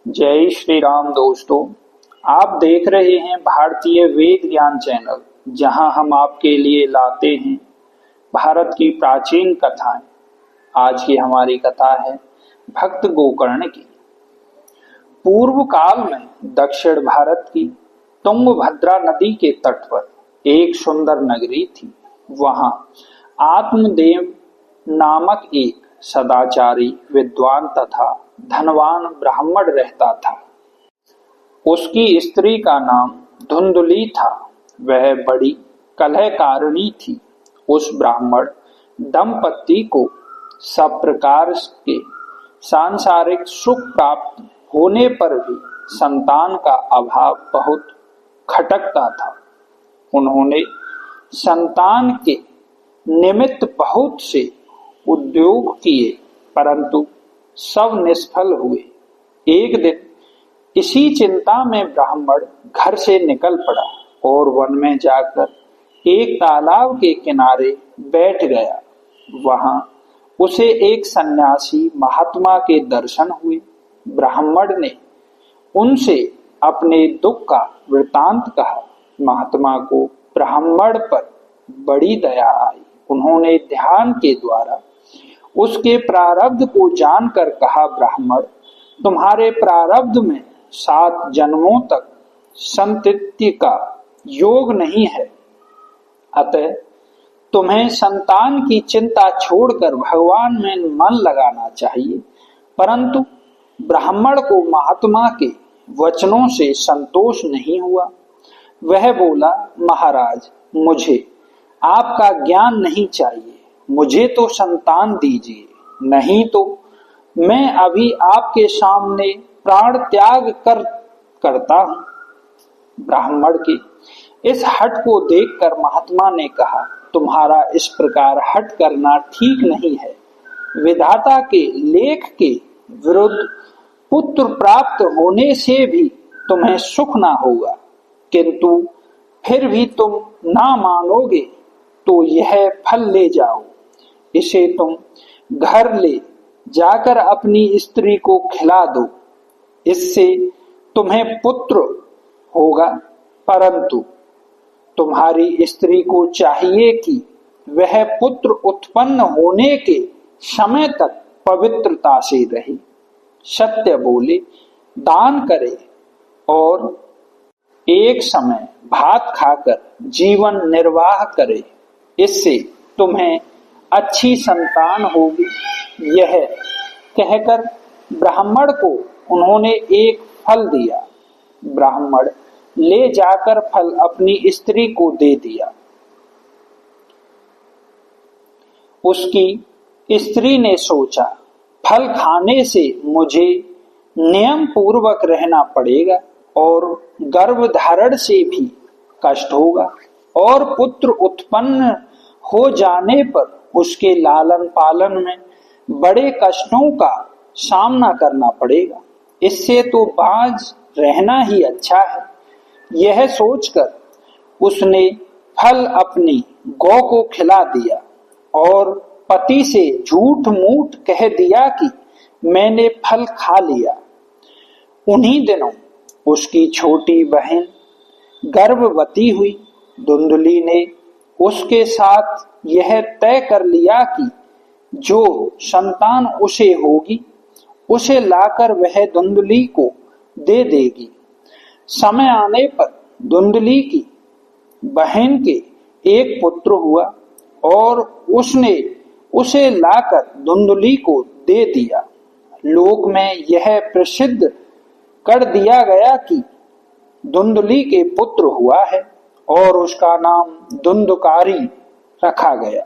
जय श्री राम दोस्तों। आप देख रहे हैं भारतीय वेद ज्ञान चैनल, जहां हम आपके लिए लाते हैं भारत की प्राचीन कथाएं। आज की हमारी कथा है भक्त गोकर्ण की। पूर्व काल में दक्षिण भारत की तुंगभद्रा नदी के तट पर एक सुंदर नगरी थी। वहां आत्मदेव नामक एक सदाचारी, विद्वान तथा धनवान ब्राह्मण रहता था। उसकी स्त्री का नाम धुंधुली था। वह बड़ी कलहकारिणी थी। उस ब्राह्मण दंपति को सब प्रकार के सांसारिक सुख प्राप्त होने पर भी संतान का अभाव बहुत खटकता था। उन्होंने संतान के निमित्त बहुत से उद्योग किए, परंतु सब निष्फल हुए। एक दिन इसी चिंता में ब्राह्मण घर से निकल पड़ा और वन में जाकर एक तालाब के किनारे बैठ गया। वहां उसे एक सन्यासी महात्मा के दर्शन हुए। ब्राह्मण ने उनसे अपने दुख का वृतांत कहा। महात्मा को ब्राह्मण पर बड़ी दया आई। उन्होंने ध्यान के द्वारा उसके प्रारब्ध को जानकर कहा, ब्राह्मण, तुम्हारे प्रारब्ध में 7 जन्मों तक संतति का योग नहीं है। अतः तुम्हें संतान की चिंता छोड़कर भगवान में मन लगाना चाहिए। परंतु ब्राह्मण को महात्मा के वचनों से संतोष नहीं हुआ। वह बोला, महाराज, मुझे आपका ज्ञान नहीं चाहिए। मुझे तो संतान दीजिए, नहीं तो मैं अभी आपके सामने प्राण त्याग करता हूं। ब्राह्मण के इस हठ को देखकर महात्मा ने कहा, तुम्हारा इस प्रकार हठ करना ठीक नहीं है। विधाता के लेख के विरुद्ध पुत्र प्राप्त होने से भी तुम्हें सुख ना होगा, किंतु फिर भी तुम ना मानोगे तो यह फल ले जाओ। इसे तुम घर ले जाकर अपनी स्त्री को खिला दो। इससे तुम्हें पुत्र होगा, परंतु तुम्हारी स्त्री को चाहिए कि वह पुत्र उत्पन्न होने के समय तक पवित्रता से रहे, सत्य बोले, दान करे और एक समय भात खाकर जीवन निर्वाह करे। इससे तुम्हें अच्छी संतान होगी। यह कहकर ब्राह्मण को उन्होंने एक फल दिया। ब्राह्मण ले जाकर फल अपनी स्त्री को दे दिया। उसकी स्त्री ने सोचा, फल खाने से मुझे नियम पूर्वक रहना पड़ेगा और गर्भ धारण से भी कष्ट होगा और पुत्र उत्पन्न हो जाने पर उसके लालन पालन में बड़े कष्टों का सामना करना पड़ेगा। इससे तो बाज रहना ही अच्छा है। यह सोचकर उसने फल अपनी गौ को खिला दिया और पति से झूठ मूठ कह दिया कि मैंने फल खा लिया। उन्हीं दिनों उसकी छोटी बहन गर्भवती हुई। धुंधुली ने उसके साथ यह तय कर लिया कि जो संतान उसे होगी उसे लाकर वह धुंधुली को दे देगी। समय आने पर धुंधुली की बहन के एक पुत्र हुआ और उसने उसे लाकर धुंधुली को दे दिया। लोक में यह प्रसिद्ध कर दिया गया कि धुंधुली के पुत्र हुआ है और उसका नाम धुंधुकारी रखा गया।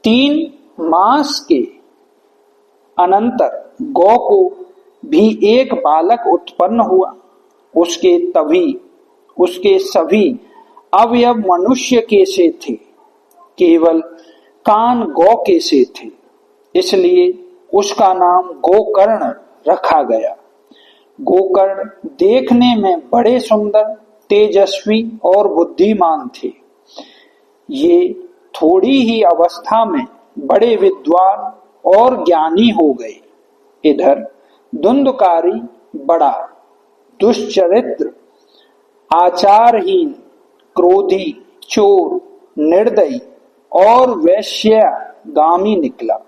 3 मास के अनंतर गौ को भी एक बालक उत्पन्न हुआ। उसके सभी अवयव मनुष्य के से थे, केवल कान गौ के से थे। इसलिए उसका नाम गोकर्ण रखा गया। गोकर्ण देखने में बड़े सुंदर, तेजस्वी और बुद्धिमान थे। ये थोड़ी ही अवस्था में बड़े विद्वान और ज्ञानी हो गए। इधर धुंधकारी बड़ा दुष्चरित्र, आचारहीन, क्रोधी, चोर, निर्दयी और वेश्यागामी निकला।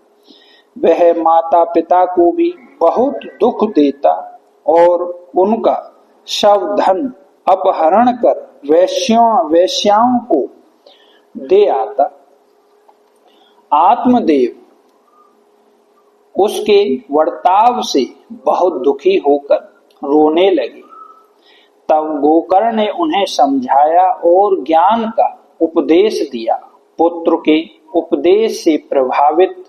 वह माता पिता को भी बहुत दुख देता और उनका सब धन अपहरण कर वेश्याओं को दे आता। आत्मदेव उसके वर्ताव से बहुत दुखी होकर रोने लगे। तब गोकर्ण ने उन्हें समझाया और ज्ञान का उपदेश दिया। पुत्र के उपदेश से प्रभावित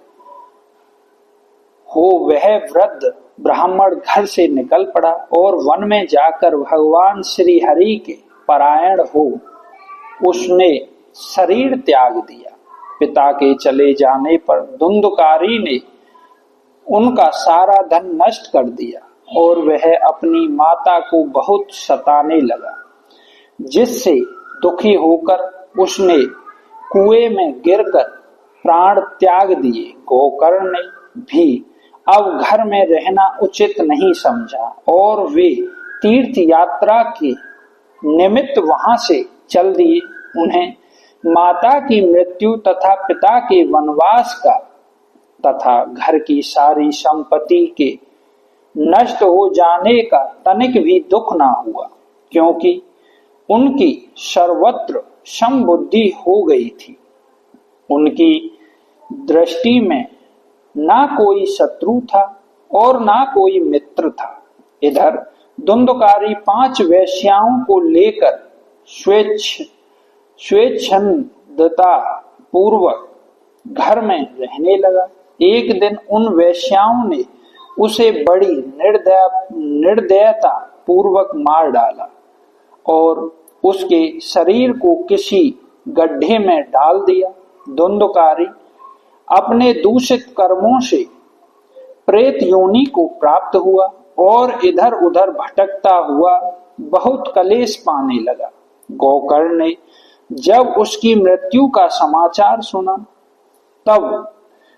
हो वह वृद्ध ब्राह्मण घर से निकल पड़ा और वन में जाकर भगवान श्री हरि के परायण हो उसने शरीर त्याग दिया। पिता के चले जाने पर धुंधकारी ने उनका सारा धन नष्ट कर दिया और वह अपनी माता को बहुत सताने लगा, जिससे दुखी होकर उसने कुएं में गिरकर प्राण त्याग दिए। गोकर्ण ने भी अब घर में रहना उचित नहीं समझा और वे तीर्थ यात्रा के निमित्त वहां से चल दिए। उन्हें माता की मृत्यु तथा पिता के वनवास का तथा घर की सारी संपत्ति के नष्ट हो जाने का तनिक भी दुख ना हुआ, क्योंकि उनकी सर्वत्र समबुद्धि हो गई थी। उनकी दृष्टि में ना कोई शत्रु था और ना कोई मित्र था। इधर धुंधकारी 5 वेश्याओं को लेकर स्वेच्छंदता पूर्वक घर में रहने लगा। एक दिन उन वेश्याओं ने उसे बड़ी निर्दयता पूर्वक मार डाला और उसके शरीर को किसी गड्ढे में डाल दिया। धुंधकारी अपने दूषित कर्मों से प्रेत योनि को प्राप्त हुआ और इधर उधर भटकता हुआ बहुत कलेश पाने लगा। गोकर्ण ने जब उसकी मृत्यु का समाचार सुना तब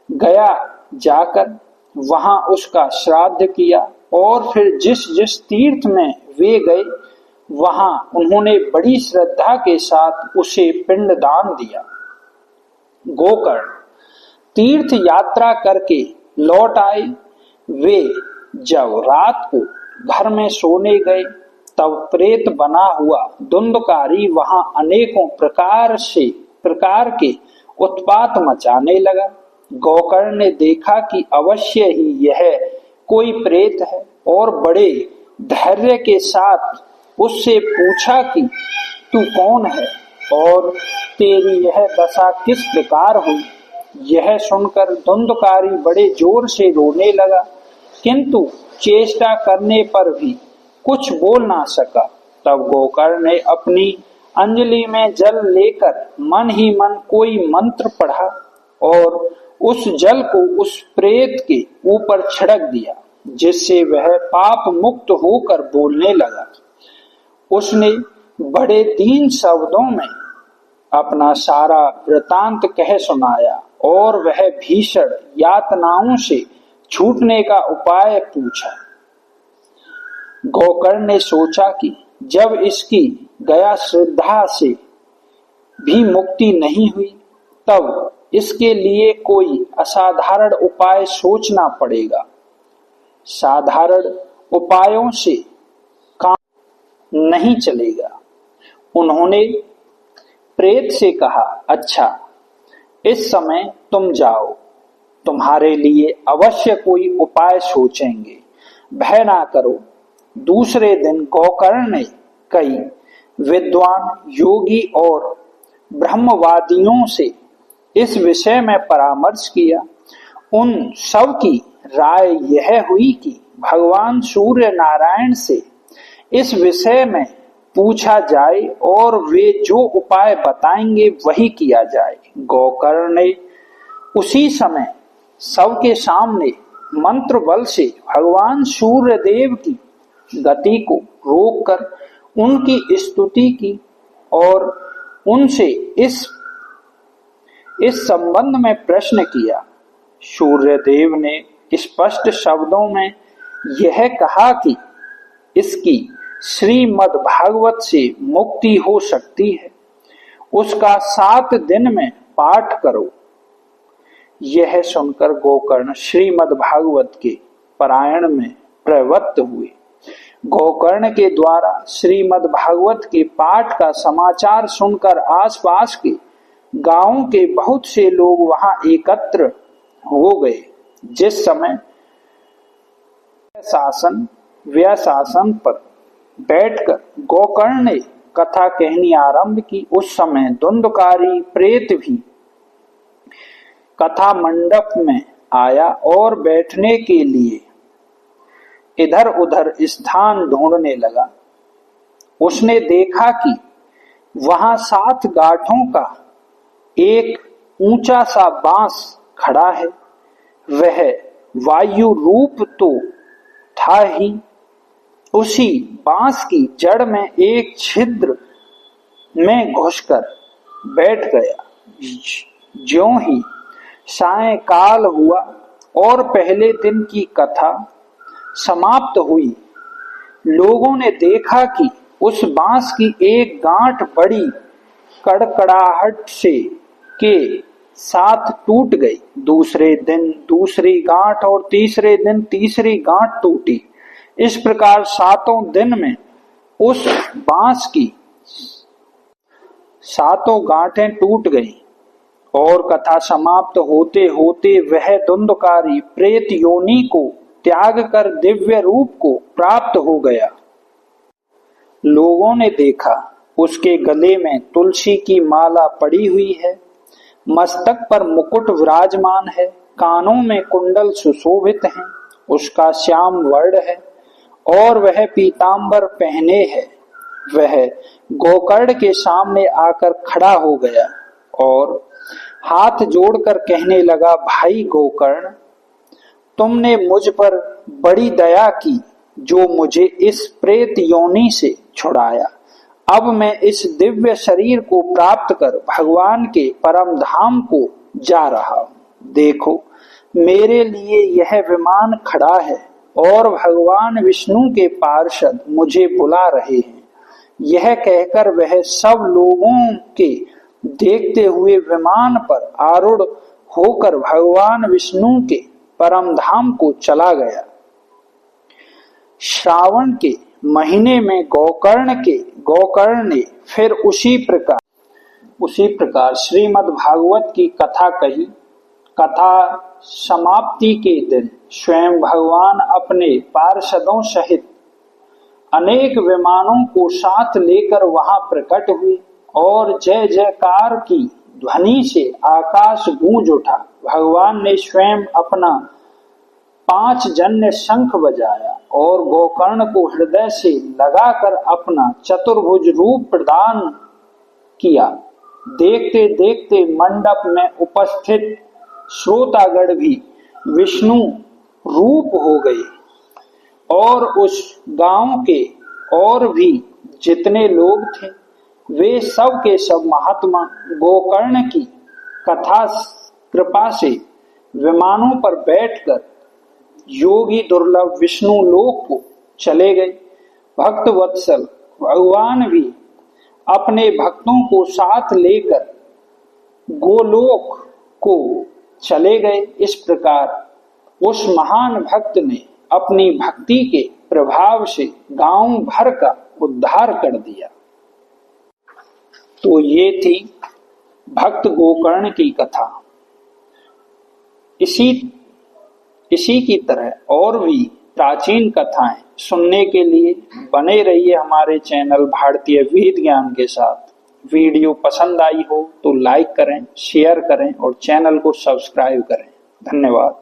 गया जाकर वहां उसका श्राद्ध किया और फिर जिस जिस तीर्थ में वे गए वहां उन्होंने बड़ी श्रद्धा के साथ उसे पिंडदान दिया। गोकर्ण तीर्थ यात्रा करके लौट आए। वे जब रात को घर में सोने गए तब प्रेत बना हुआ धुंधकारी वहां अनेकों प्रकार के उत्पात मचाने लगा। गोकर्ण ने देखा कि अवश्य ही यह कोई प्रेत है और बड़े धैर्य के साथ उससे पूछा कि तू कौन है और तेरी यह दशा किस प्रकार हुई। यह सुनकर धुंधकारी बड़े जोर से रोने लगा, किंतु चेष्टा करने पर भी कुछ बोल ना सका। तब गोकर्ण ने अपनी अंजलि में जल लेकर मन ही मन कोई मंत्र पढ़ा और उस जल को उस प्रेत के ऊपर छिड़क दिया, जिससे वह पाप मुक्त होकर बोलने लगा। उसने बड़े दीन शब्दों में अपना सारा वृतांत कह सुनाया और वह भीषण यातनाओं से छूटने का उपाय पूछा। गोकर्ण ने सोचा कि जब इसकी गया श्रद्धा से भी मुक्ति नहीं हुई तब इसके लिए कोई असाधारण उपाय सोचना पड़ेगा। साधारण उपायों से काम नहीं चलेगा। उन्होंने प्रेत से कहा, अच्छा इस समय तुम जाओ, तुम्हारे लिए अवश्य कोई उपाय सोचेंगे, भय ना करो। दूसरे दिन गोकर्ण ने कई विद्वान योगी और ब्रह्मवादियों से इस विषय में परामर्श किया। उन सब की राय यह हुई कि भगवान सूर्य नारायण से इस विषय में पूछा जाए और वे जो उपाय बताएंगे वही किया जाए। गोकर्ण ने उसी समय सबके सामने मंत्र बल से भगवान सूर्य देव की गति को रोककर उनकी स्तुति की और उनसे इस संबंध में प्रश्न किया। सूर्य देव ने स्पष्ट शब्दों में यह कहा कि इसकी श्रीमद् भागवत से मुक्ति हो सकती है, उसका 7 दिन में पाठ करो। यह सुनकर गोकर्ण श्रीमद् भागवत के पारायण में प्रवृत्त हुए। गोकर्ण के द्वारा श्रीमद् भागवत के पाठ का समाचार सुनकर आसपास के गांवों के बहुत से लोग वहां एकत्र हो गए। जिस समय व्यासासन पर बैठकर गोकर्ण ने कथा कहनी आरंभ की, उस समय धुंधकारी प्रेत भी कथा मंडप में आया और बैठने के लिए इधर उधर स्थान ढूंढने लगा। उसने देखा कि वहां 7 गांठों का एक ऊंचा सा बांस खड़ा है। वह वायु रूप तो था ही, उसी बांस की जड़ में एक छिद्र में घुसकर बैठ गया। ज्यों ही सायंकाल हुआ और पहले दिन की कथा समाप्त हुई, लोगों ने देखा कि उस बांस की एक गांठ बड़ी कड़कड़ाहट से के साथ टूट गई। दूसरे दिन दूसरी गांठ और तीसरे दिन तीसरी गांठ टूटी। इस प्रकार 7 दिन में उस बांस की 7 गांठें टूट गईं और कथा समाप्त होते होते वह धुंधकारी प्रेत योनि को त्याग कर दिव्य रूप को प्राप्त हो गया। लोगों ने देखा उसके गले में तुलसी की माला पड़ी हुई है, मस्तक पर मुकुट विराजमान है, कानों में कुंडल सुशोभित हैं, उसका श्याम वर्ण है और वह पीतांबर पहने है। वह गोकर्ण के सामने आकर खड़ा हो गया और हाथ जोड़कर कहने लगा, भाई गोकर्ण, तुमने मुझ पर बड़ी दया की जो मुझे इस प्रेत योनि से छुड़ाया। अब मैं इस दिव्य शरीर को प्राप्त कर भगवान के परम धाम को जा रहा हूं। देखो, मेरे लिए यह विमान खड़ा है और भगवान विष्णु के पार्षद मुझे बुला रहे हैं। यह कहकर वह सब लोगों के देखते हुए विमान पर आरूढ़ होकर भगवान विष्णु के परम धाम को चला गया। श्रावण के महीने में गोकर्ण ने फिर उसी प्रकार श्रीमद् भागवत की कथा कही। कथा समाप्ति के दिन स्वयं भगवान अपने पार्षदों सहित अनेक विमानों को साथ लेकर वहां प्रकट हुए और जय जयकार की ध्वनि से आकाश गूंज उठा। भगवान ने स्वयं अपना 5 जन्य शंख बजाया और गोकर्ण को हृदय से लगाकर अपना चतुर्भुज रूप प्रदान किया। देखते देखते मंडप में उपस्थित श्रोतागण भी विष्णु रूप हो गए और उस गांव के और भी जितने लोग थे वे सब के सब महात्मा गोकर्ण की कथा कृपा से विमानों पर बैठकर योगी दुर्लभ विष्णु लोक को चले गए। भक्त वत्सल भगवान भी अपने भक्तों को साथ लेकर गोलोक को चले गए। इस प्रकार उस महान भक्त ने अपनी भक्ति के प्रभाव से गांव भर का उद्धार कर दिया। तो ये थी भक्त गोकर्ण की कथा। इसी की तरह और भी प्राचीन कथाएं सुनने के लिए बने रहिए हमारे चैनल भारतीय वेद ज्ञान के साथ। वीडियो पसंद आई हो तो लाइक करें, शेयर करें और चैनल को सब्सक्राइब करें। धन्यवाद।